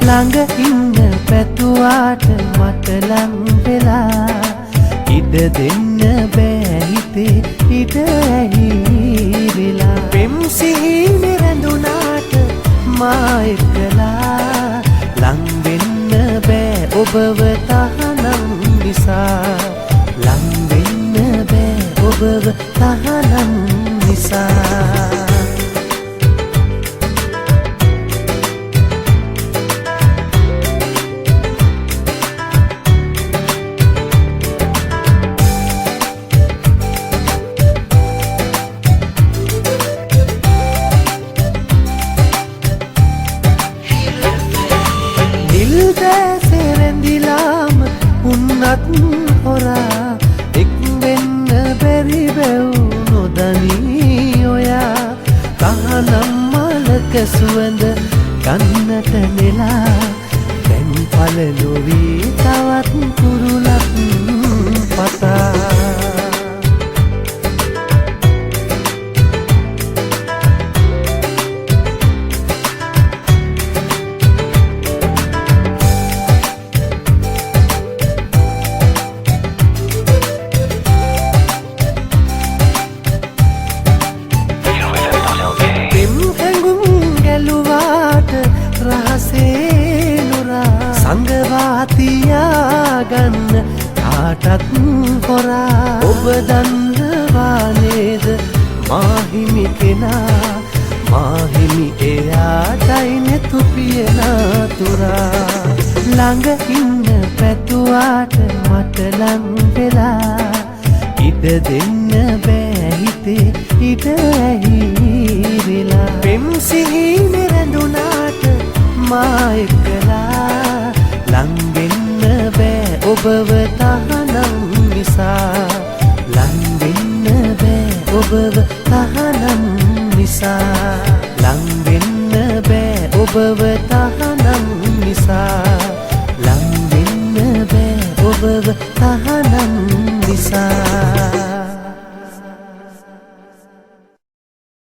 ළඟ ඉන්න පැතුවාට මට ලං වෙලා ඉඩ දෙන්න බෑ හිතේ ඉඩ ඇහිරිලා පෙම් සිහින රැඳුනාට මා එක්කලා ලං වෙන්න බෑ ඔබව තහනම් නිසා ලං වෙන්න බෑ ඔබව තහනම් නිසා සෙරැඳිලාම උන්නත් හොරා එක් වෙන්න බැරි බැව් නොදනී ඔයා තහනම් මලක සුවඳ ගන්නට නෙලා දැන් පළලොවී තවත් කුරුලක් පතා සංගවාතියාගන්න කාටත් හොරා ඔබ දන්නවා නේද මාහිමි කෙනා මාහිමි එයාටයි නෙතු පියනාතුරා ළඟ ඉන්න පැතුවාට මට ලං වෙලා ඉඩ දෙන්න බෑ හිතේ ඉඩ ඇහිරිලා පෙම් සිහින රැඳුනාට මා එක්කලා ලං වෙන්න බෑ ඔබව තහනම් නිසා ලං වෙන්න බෑ ඔබව තහනම් නිසා ලං වෙන්න බෑ ඔබව තහනම් නිසා ලං වෙන්න බෑ ඔබව තහනම් නිසා